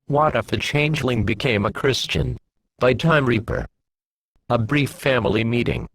What if a changeling became a Christian? By Time Reaper. A brief family meeting.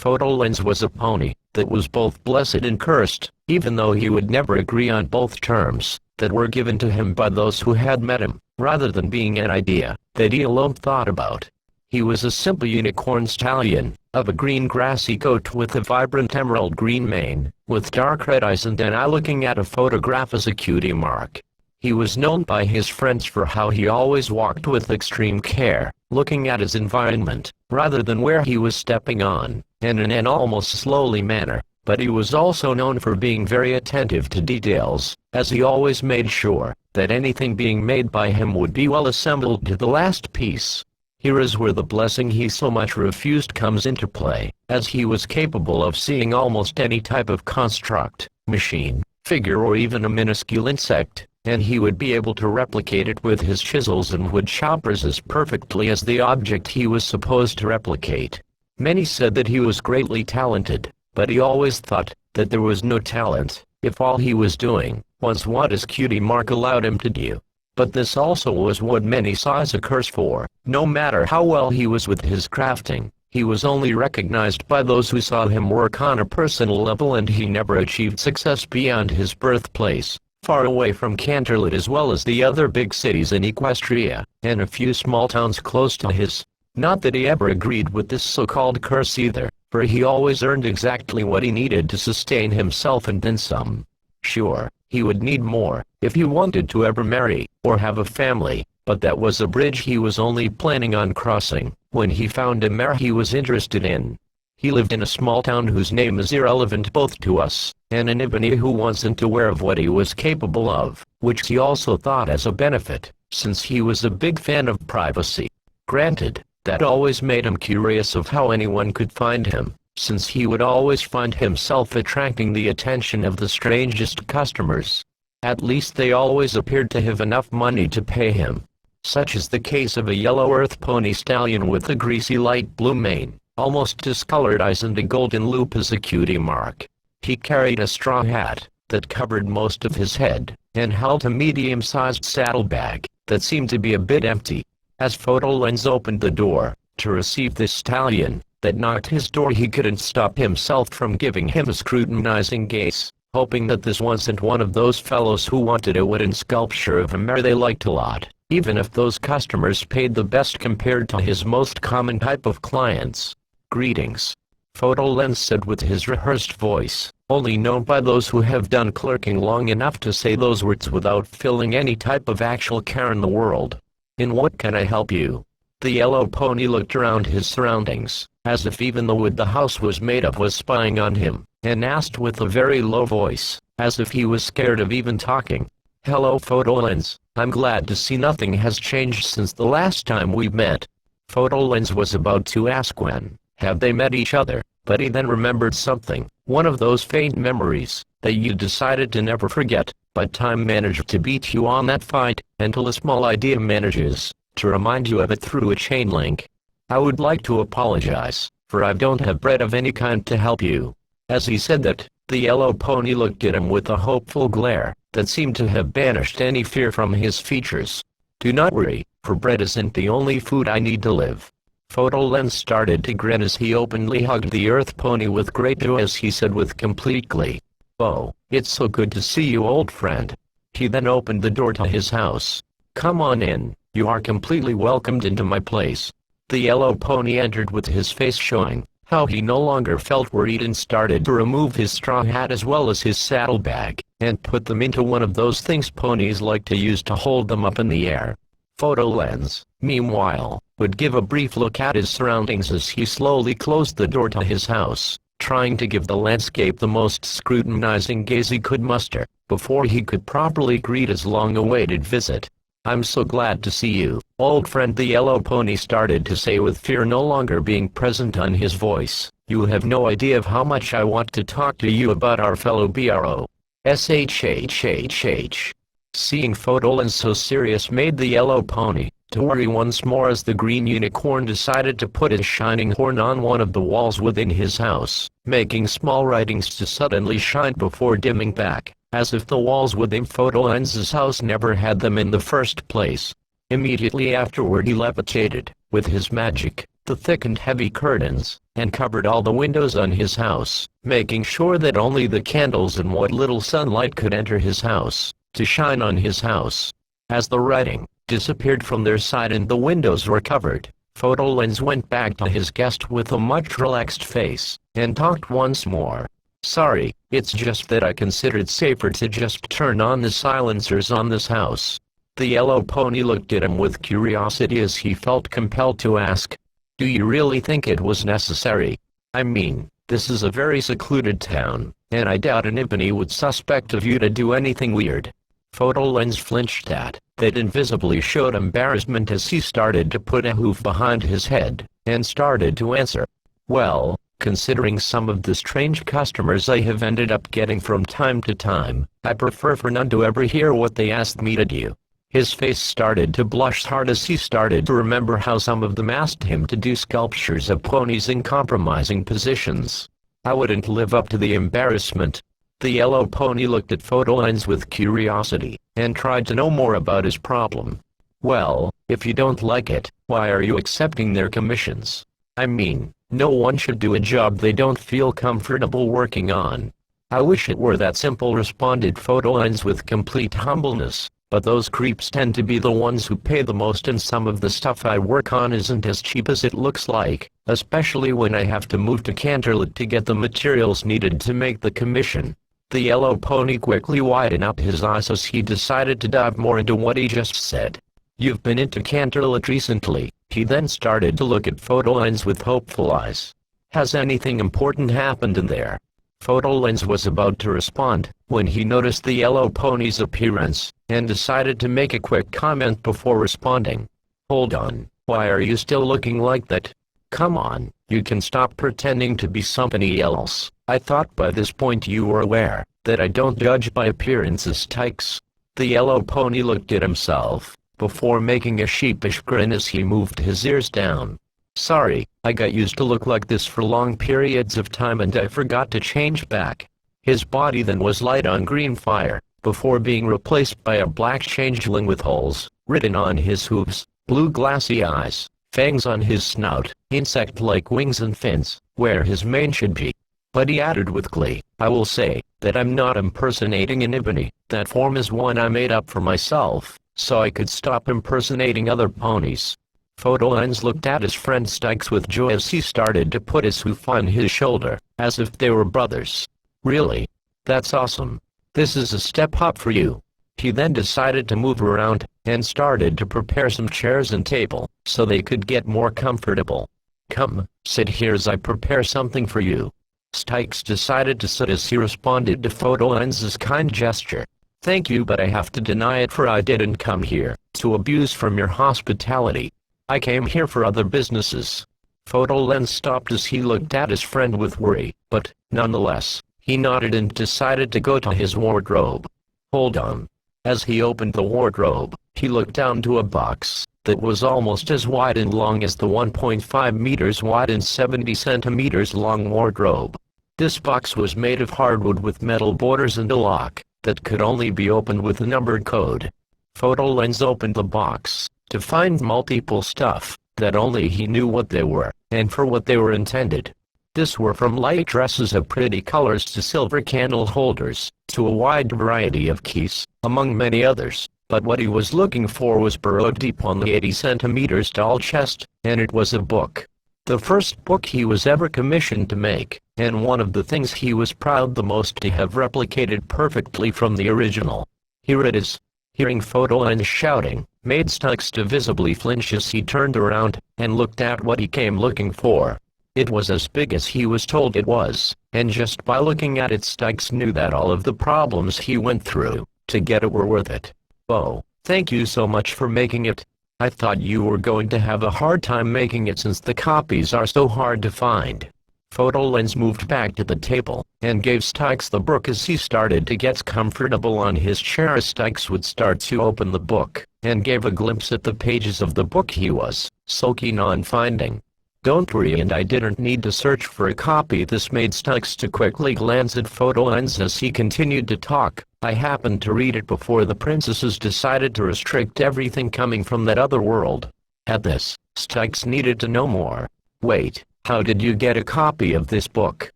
Photolens was a pony that was both blessed and cursed, even though he would never agree on both terms that were given to him by those who had met him, rather than being an idea that he alone thought about. He was a simple unicorn stallion, of a green grassy coat with a vibrant emerald green mane, with dark red eyes and an eye looking at a photograph as a cutie mark. He was known by his friends for how he always walked with extreme care, looking at his environment, rather than where he was stepping on, and in an almost slowly manner, but he was also known for being very attentive to details, as he always made sure that anything being made by him would be well assembled to the last piece. Here is where the blessing he so much refused comes into play, as he was capable of seeing almost any type of construct, machine, figure or even a minuscule insect, and he would be able to replicate it with his chisels and wood choppers as perfectly as the object he was supposed to replicate. Many said that he was greatly talented, but he always thought that there was no talent if all he was doing was what his cutie mark allowed him to do. But this also was what many saw as a curse, for no matter how well he was with his crafting, he was only recognized by those who saw him work on a personal level, and he never achieved success beyond his birthplace, far away from Canterlot as well as the other big cities in Equestria, and a few small towns close to his. Not that he ever agreed with this so-called curse either, for he always earned exactly what he needed to sustain himself and then some. Sure, he would need more if he wanted to ever marry or have a family, but that was a bridge he was only planning on crossing when he found a mare he was interested in. He lived in a small town whose name is irrelevant both to us and anybody who wasn't aware of what he was capable of, which he also thought as a benefit, since he was a big fan of privacy. Granted, that always made him curious of how anyone could find him, since he would always find himself attracting the attention of the strangest customers. At least they always appeared to have enough money to pay him. Such is the case of a yellow earth pony stallion with a greasy light blue mane, almost discolored eyes and a golden loop as a cutie mark. He carried a straw hat that covered most of his head, and held a medium-sized saddlebag that seemed to be a bit empty. As Photolens opened the door to receive this stallion that knocked his door, he couldn't stop himself from giving him a scrutinizing gaze, hoping that this wasn't one of those fellows who wanted a wooden sculpture of a mare they liked a lot, even if those customers paid the best compared to his most common type of clients. "Greetings," Photolens said with his rehearsed voice, only known by those who have done clerking long enough to say those words without feeling any type of actual care in the world. "In what can I help you?" The yellow pony looked around his surroundings, as if even the wood the house was made of was spying on him, and asked with a very low voice, as if he was scared of even talking. "Hello Photolens, I'm glad to see nothing has changed since the last time we met." Photolens was about to ask when have they met each other, but he then remembered something, one of those faint memories that you decided to never forget, but time managed to beat you on that fight, until a small idea manages to remind you of it through a chain link. "I would like to apologize, for I don't have bread of any kind to help you." As he said that, the yellow pony looked at him with a hopeful glare that seemed to have banished any fear from his features. "Do not worry, for bread isn't the only food I need to live." Photolens started to grin as he openly hugged the earth pony with great joy as he said with complete glee, "Oh, it's so good to see you, old friend." He then opened the door to his house. "Come on in, you are completely welcomed into my place." The yellow pony entered with his face showing how he no longer felt worried and started to remove his straw hat as well as his saddlebag, and put them into one of those things ponies like to use to hold them up in the air. Photolens, meanwhile, would give a brief look at his surroundings as he slowly closed the door to his house, trying to give the landscape the most scrutinizing gaze he could muster, before he could properly greet his long-awaited visit. "I'm so glad to see you, old friend," the yellow pony started to say with fear no longer being present on his voice. "You have no idea of how much I want to talk to you about our fellow BRO. SHHHH. Seeing Photolens so serious made the yellow pony to worry once more as the green unicorn decided to put his shining horn on one of the walls within his house, making small writings to suddenly shine before dimming back. as if the walls within Photolens's house never had them in the first place. Immediately afterward he levitated, with his magic, the thick and heavy curtains, and covered all the windows on his house, making sure that only the candles and what little sunlight could enter his house, to shine on his house. As the writing disappeared from their side and the windows were covered, Photolens went back to his guest with a much relaxed face, and talked once more. "Sorry, it's just that I considered safer to just turn on the silencers on this house." The yellow pony looked at him with curiosity as he felt compelled to ask, "Do you really think it was necessary? I mean, this is a very secluded town, and I doubt anybody would suspect of you to do anything weird." Photolens flinched at that invisibly showed embarrassment as he started to put a hoof behind his head, and started to answer. "Well, considering some of the strange customers I have ended up getting from time to time, I prefer for none to ever hear what they asked me to do." His face started to blush hard as he started to remember how some of them asked him to do sculptures of ponies in compromising positions. "I wouldn't live up to the embarrassment." The yellow pony looked at Photolens with curiosity, and tried to know more about his problem. "Well, if you don't like it, why are you accepting their commissions? I mean, no one should do a job they don't feel comfortable working on." "I wish it were that simple," responded Photolens with complete humbleness. "But those creeps tend to be the ones who pay the most, and some of the stuff I work on isn't as cheap as it looks like, especially when I have to move to Canterlot to get the materials needed to make the commission." The yellow pony quickly widened up his eyes as he decided to dive more into what he just said. "You've been into Canterlot recently?" He then started to look at Photolens with hopeful eyes. "Has anything important happened in there?" Photolens was about to respond, when he noticed the yellow pony's appearance, and decided to make a quick comment before responding. "Hold on, why are you still looking like that? Come on, you can stop pretending to be somebody else. I thought by this point you were aware that I don't judge by appearances, Tykes." The yellow pony looked at himself, before making a sheepish grin as he moved his ears down. "Sorry, I got used to look like this for long periods of time and I forgot to change back." His body then was light on green fire, before being replaced by a black changeling with holes written on his hooves, blue glassy eyes, fangs on his snout, insect-like wings and fins, where his mane should be. But he added with glee, "I will say that I'm not impersonating an ebony. That form is one I made up for myself, so I could stop impersonating other ponies." Photolens looked at his friend Stykes with joy as he started to put his hoof on his shoulder, as if they were brothers. "Really? That's awesome. This is a step up for you." He then decided to move around, and started to prepare some chairs and table, so they could get more comfortable. "Come, sit here as I prepare something for you." Stykes decided to sit as he responded to Photolens's kind gesture. "Thank you, but I have to deny it, for I didn't come here to abuse from your hospitality. I came here for other businesses." Photolens stopped as he looked at his friend with worry, but, nonetheless, he nodded and decided to go to his wardrobe. "Hold on." As he opened the wardrobe, he looked down to a box that was almost as wide and long as the 1.5 meters wide and 70 centimeters long wardrobe. This box was made of hardwood with metal borders and a lock that could only be opened with a numbered code. Photolens opened the box to find multiple stuff that only he knew what they were, and for what they were intended. This were from light dresses of pretty colors to silver candle holders, to a wide variety of keys, among many others. But what he was looking for was burrowed deep on the 80 centimeters tall chest, and it was a book. The first book he was ever commissioned to make, and one of the things he was proud the most to have replicated perfectly from the original. "Here it is." Hearing Photolens shouting, made Stykes to visibly flinch as he turned around, and looked at what he came looking for. It was as big as he was told it was, and just by looking at it Stykes knew that all of the problems he went through to get it were worth it. "Oh, thank you so much for making it. I thought you were going to have a hard time making it since the copies are so hard to find." Photolens moved back to the table, and gave Stykes the book as he started to get comfortable on his chair as Stykes would start to open the book, and gave a glimpse at the pages of the book he was so keen on finding. Don't worry, and I didn't need to search for a copy. This made Stykes to quickly glance at photo lens as he continued to talk. I happened to read it before the princesses decided to restrict everything coming from that other world. At this, Stykes needed to know more. Wait, how did you get a copy of this book,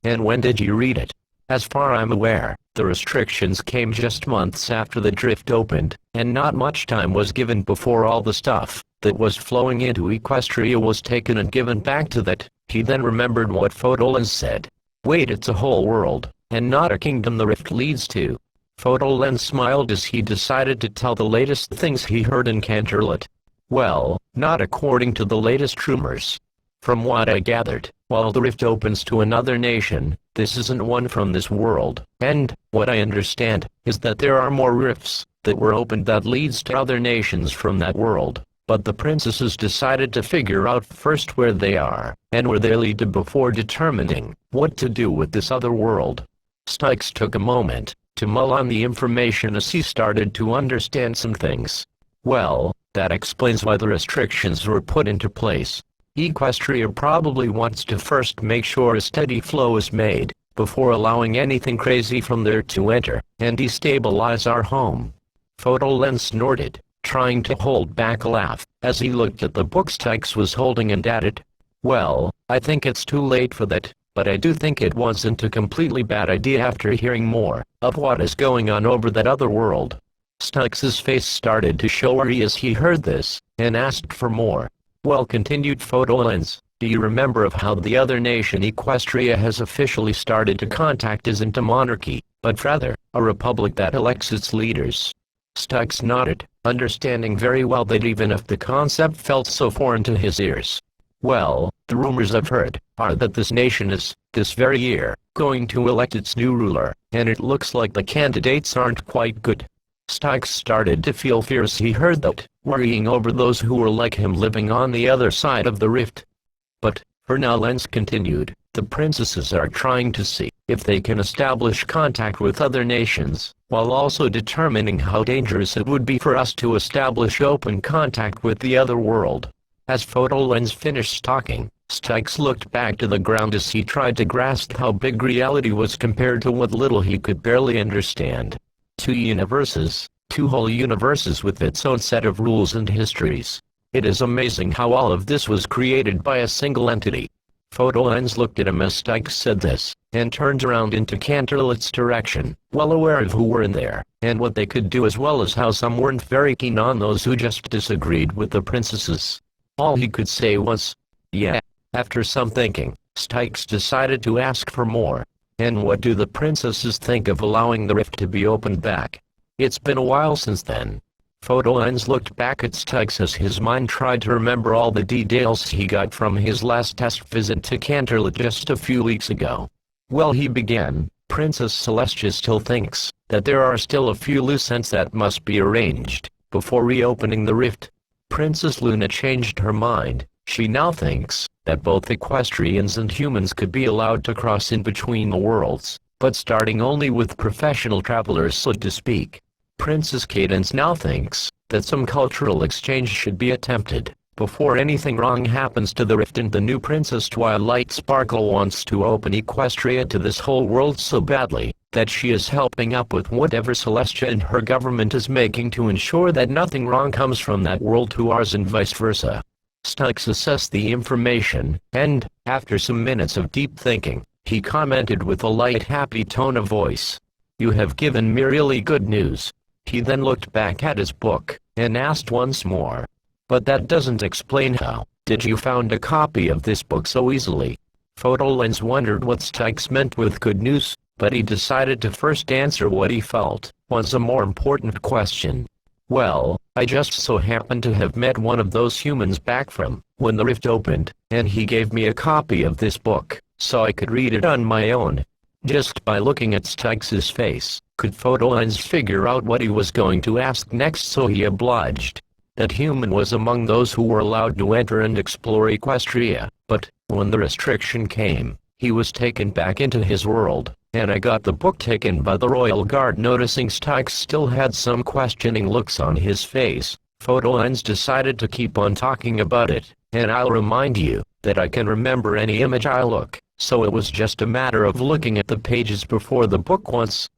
and when did you read it? As far as I'm aware, the restrictions came just months after the drift opened, and not much time was given before all the stuff that was flowing into Equestria was taken and given back to that. He then remembered what Photolens said. Wait, it's a whole world, and not a kingdom the rift leads to. Photolens smiled as he decided to tell the latest things he heard in Canterlot. Well, not according to the latest rumors. From what I gathered, while the rift opens to another nation, this isn't one from this world, and, what I understand, is that there are more rifts that were opened that leads to other nations from that world. But the princesses decided to figure out first where they are, and where they lead to before determining what to do with this other world. Stykes took a moment to mull on the information as he started to understand some things. Well, that explains why the restrictions were put into place. Equestria probably wants to first make sure a steady flow is made, before allowing anything crazy from there to enter and destabilize our home. Photolens snorted, trying to hold back a laugh, as he looked at the book Stykes was holding and added, well, I think it's too late for that, but I do think it wasn't a completely bad idea after hearing more of what is going on over that other world. Stykes' face started to show worry as he heard this, and asked for more. Well, continued Photolens, do you remember of how the other nation Equestria has officially started to contact isn't a monarchy, but rather, a republic that elects its leaders? Stykes nodded, understanding very well that even if the concept felt so foreign to his ears. Well, the rumors I've heard are that this nation is, this very year, going to elect its new ruler, and it looks like the candidates aren't quite good. Stykes started to feel fear as he heard that, worrying over those who were like him living on the other side of the rift. But, for now, Lens continued, the princesses are trying to see if they can establish contact with other nations, while also determining how dangerous it would be for us to establish open contact with the other world. As Photolens finished talking, Stykes looked back to the ground as he tried to grasp how big reality was compared to what little he could barely understand. Two universes, two whole universes with its own set of rules and histories. It is amazing how all of this was created by a single entity. Photolens looked at him as Stykes said this, and turned around into Canterlot's direction, well aware of who were in there, and what they could do, as well as how some weren't very keen on those who just disagreed with the princesses. All he could say was, yeah. After some thinking, Stykes decided to ask for more. And what do the princesses think of allowing the rift to be opened back? It's been a while since then. Photolens looked back at Stykes as his mind tried to remember all the details he got from his last test visit to Canterlot just a few weeks ago. Well, he began, Princess Celestia still thinks that there are still a few loose ends that must be arranged before reopening the rift. Princess Luna changed her mind. She now thinks that both equestrians and humans could be allowed to cross in between the worlds, but starting only with professional travelers, so to speak. Princess Cadence now thinks that some cultural exchange should be attempted before anything wrong happens to the rift, and the new Princess Twilight Sparkle wants to open Equestria to this whole world so badly that she is helping up with whatever Celestia and her government is making to ensure that nothing wrong comes from that world to ours and vice versa. Stykes assessed the information, and, after some minutes of deep thinking, he commented with a light, happy tone of voice, "You have given me really good news." He then looked back at his book, and asked once more, "But that doesn't explain how did you found a copy of this book so easily?" Photolens wondered what Stykes meant with good news, but he decided to first answer what he felt was a more important question. "Well, I just so happened to have met one of those humans back from when the rift opened, and he gave me a copy of this book, so I could read it on my own." Just by looking at Stykes' face, could Photolens figure out what he was going to ask next, so he obliged. That human was among those who were allowed to enter and explore Equestria, but, when the restriction came, he was taken back into his world, and I got the book taken by the royal guard. Noticing Stykes still had some questioning looks on his face, Photo Lens decided to keep on talking about it, and I'll remind you that I can remember any image I look, so it was just a matter of looking at the pages before the book once.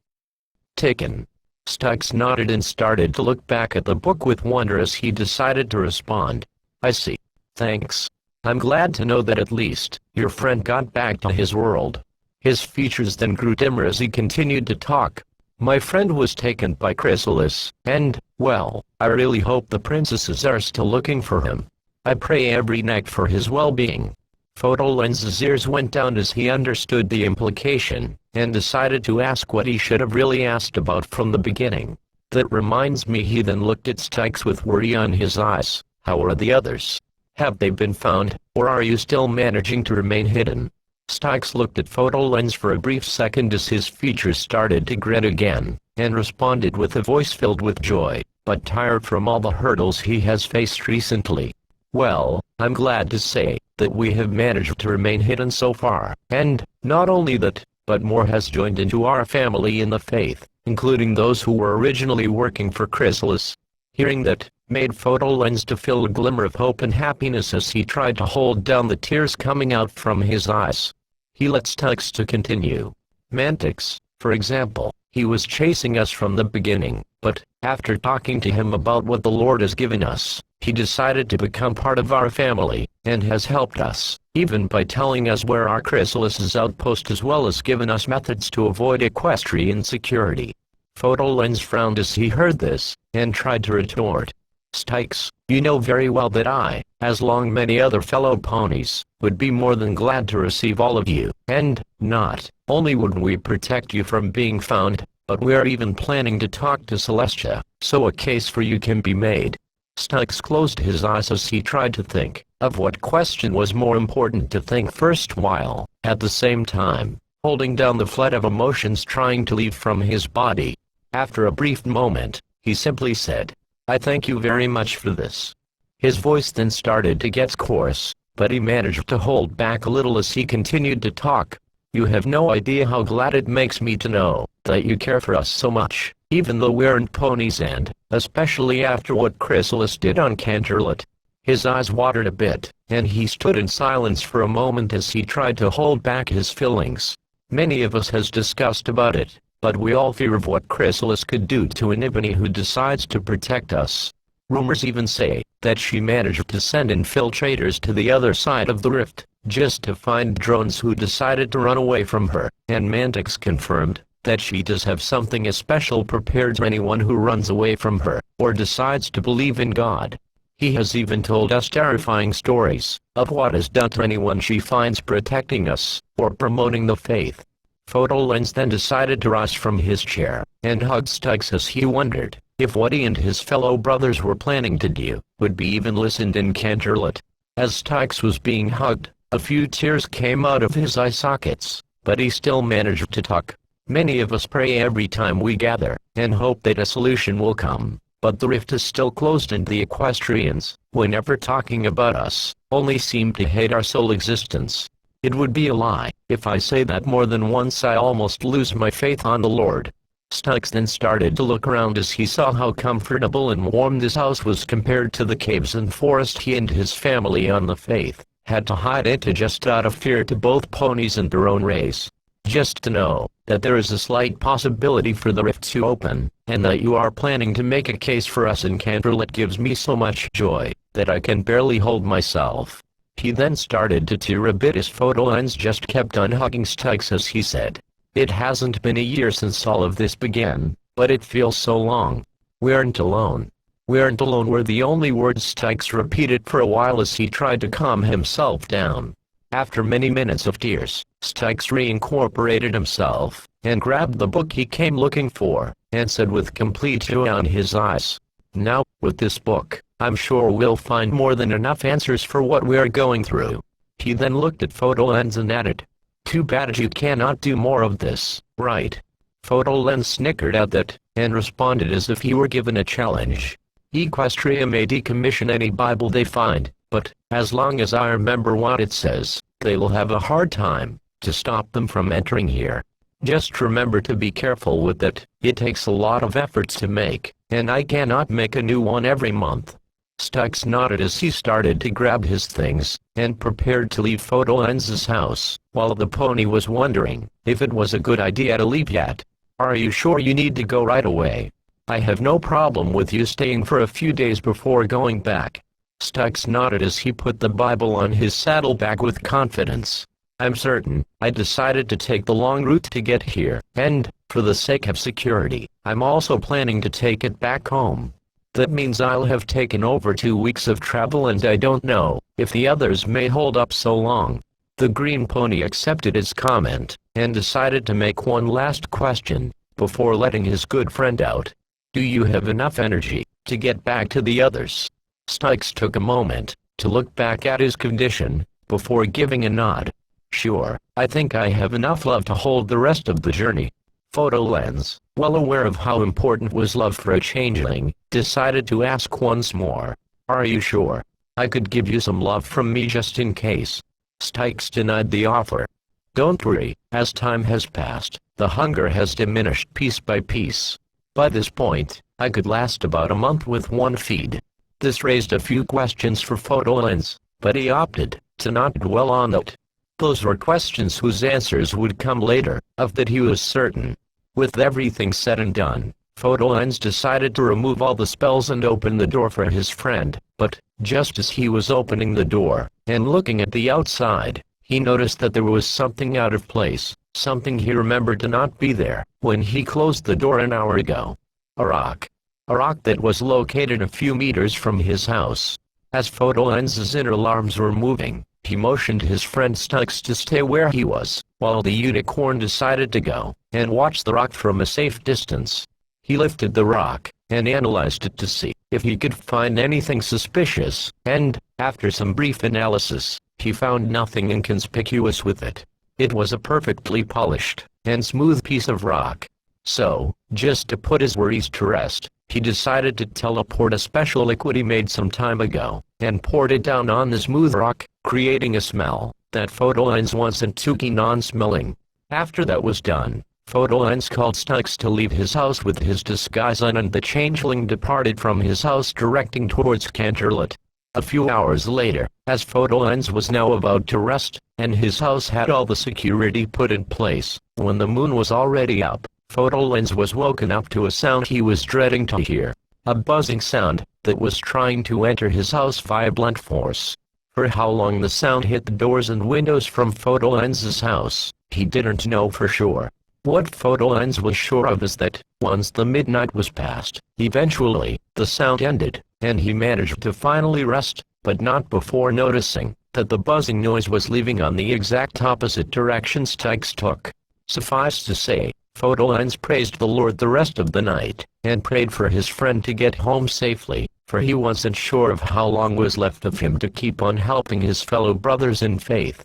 Taken. Stykes nodded and started to look back at the book with wonder as he decided to respond. I see. Thanks. I'm glad to know that at least your friend got back to his world. His features then grew dimmer as he continued to talk. My friend was taken by Chrysalis, and, well, I really hope the princesses are still looking for him. I pray every night for his well-being. Photo Lens's ears went down as he understood the implication, and decided to ask what he should have really asked about from the beginning. That reminds me, he then looked at Stykes with worry on his eyes. How are the others? Have they been found, or are you still managing to remain hidden? Stykes looked at Photo Lens for a brief second as his features started to grin again, and responded with a voice filled with joy, but tired from all the hurdles he has faced recently. Well, I'm glad to say that we have managed to remain hidden so far, and, not only that, but more has joined into our family in the faith, including those who were originally working for Chrysalis. Hearing that made Photo Lens to feel a glimmer of hope and happiness as he tried to hold down the tears coming out from his eyes. He let Stykes to continue. Mantix, for example, he was chasing us from the beginning, but, after talking to him about what the Lord has given us, he decided to become part of our family, and has helped us, even by telling us where our Chrysalis' outpost as well as given us methods to avoid equestrian security. Photo Lens frowned as he heard this, and tried to retort. Stykes, you know very well that I, as long many other fellow ponies, would be more than glad to receive all of you, and, not only would we protect you from being found, but we are even planning to talk to Celestia, so a case for you can be made. Stykes closed his eyes as he tried to think of what question was more important to think first, while, at the same time, holding down the flood of emotions trying to leave from his body. After a brief moment, he simply said, I thank you very much for this. His voice then started to get coarse, but he managed to hold back a little as he continued to talk. You have no idea how glad it makes me to know that you care for us so much, even though we aren't ponies, and, especially after what Chrysalis did on Canterlot. His eyes watered a bit, and he stood in silence for a moment as he tried to hold back his feelings. Many of us has discussed about it, but we all fear of what Chrysalis could do to anybody who decides to protect us. Rumors even say that she managed to send infiltrators to the other side of the rift, just to find drones who decided to run away from her, and Mantix confirmed that she does have something special prepared for anyone who runs away from her, or decides to believe in God. He has even told us terrifying stories of what is done to anyone she finds protecting us, or promoting the faith. Photo Lens then decided to rise from his chair, and hugged Stykes as he wondered if what he and his fellow brothers were planning to do would be even listened in Canterlot. As Stykes was being hugged, a few tears came out of his eye sockets, but he still managed to talk. Many of us pray every time we gather, and hope that a solution will come, but the rift is still closed, and the equestrians, whenever talking about us, only seem to hate our sole existence. It would be a lie if I say that more than once I almost lose my faith on the Lord. Stykes then started to look around as he saw how comfortable and warm this house was compared to the caves and forest he and his family on the faith had to hide into just out of fear to both ponies and their own race. Just to know that there is a slight possibility for the rift to open, and that you are planning to make a case for us in Canterlot gives me so much joy that I can barely hold myself. He then started to tear a bit as Photo Lens just kept on hugging Stykes as he said, It hasn't been a year since all of this began, but it feels so long. We aren't alone. We aren't alone were the only words Stykes repeated for a while as he tried to calm himself down. After many minutes of tears, Stykes reincorporated himself, and grabbed the book he came looking for, and said with complete joy on his eyes, Now, with this book, I'm sure we'll find more than enough answers for what we are going through. He then looked at Photo Lens and added, Too bad you cannot do more of this, right? Photo Lens snickered at that, and responded as if he were given a challenge. Equestria may decommission any Bible they find, but, as long as I remember what it says, they will have a hard time to stop them from entering here. Just remember to be careful with it. It takes a lot of efforts to make, and I cannot make a new one every month." Stux nodded as he started to grab his things, and prepared to leave Photo Lens's house, while the pony was wondering if it was a good idea to leave yet. "Are you sure you need to go right away? I have no problem with you staying for a few days before going back." Stux nodded as he put the Bible on his saddlebag with confidence. "I'm certain. I decided to take the long route to get here, and, for the sake of security, I'm also planning to take it back home. That means I'll have taken over 2 weeks of travel, and I don't know if the others may hold up so long." The green pony accepted his comment, and decided to make one last question, before letting his good friend out. "Do you have enough energy to get back to the others?" Stux took a moment to look back at his condition, before giving a nod. "Sure, I think I have enough love to hold the rest of the journey." Photo Lens, well aware of how important was love for a changeling, decided to ask once more. "Are you sure? I could give you some love from me just in case." Stux denied the offer. "Don't worry, as time has passed, the hunger has diminished piece by piece. By this point, I could last about a month with one feed." This raised a few questions for Photo Lens, but he opted to not dwell on it. Those were questions whose answers would come later, of that he was certain. With everything said and done, Photo Lens decided to remove all the spells and open the door for his friend, but, just as he was opening the door, and looking at the outside, he noticed that there was something out of place, something he remembered to not be there when he closed the door an hour ago. A rock. A rock that was located a few meters from his house. As Photo Lens's inner alarms were moving, he motioned his friend Stux to stay where he was, while the unicorn decided to go and watch the rock from a safe distance. He lifted the rock and analyzed it to see if he could find anything suspicious, and, after some brief analysis, he found nothing inconspicuous with it. It was a perfectly polished and smooth piece of rock. So, just to put his worries to rest, he decided to teleport a special liquid he made some time ago, and poured it down on the smooth rock, creating a smell that Photo Lens wasn't too keen on smelling. After that was done, Photo Lens called Stux to leave his house with his disguise on, and the changeling departed from his house directing towards Canterlot. A few hours later, as Photo Lens was now about to rest, and his house had all the security put in place, when the moon was already up, Photo Lens was woken up to a sound he was dreading to hear. A buzzing sound that was trying to enter his house via blunt force. For how long the sound hit the doors and windows from Photo Lens's house, he didn't know for sure. What Photo Lens was sure of is that, once the midnight was past, eventually, the sound ended, and he managed to finally rest, but not before noticing that the buzzing noise was leaving on the exact opposite direction Stux took. Suffice to say, Photo Lens praised the Lord the rest of the night, and prayed for his friend to get home safely, for he wasn't sure of how long was left of him to keep on helping his fellow brothers in faith.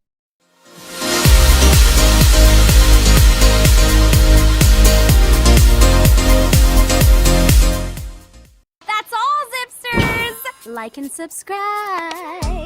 That's all, Zipsters! Like and subscribe.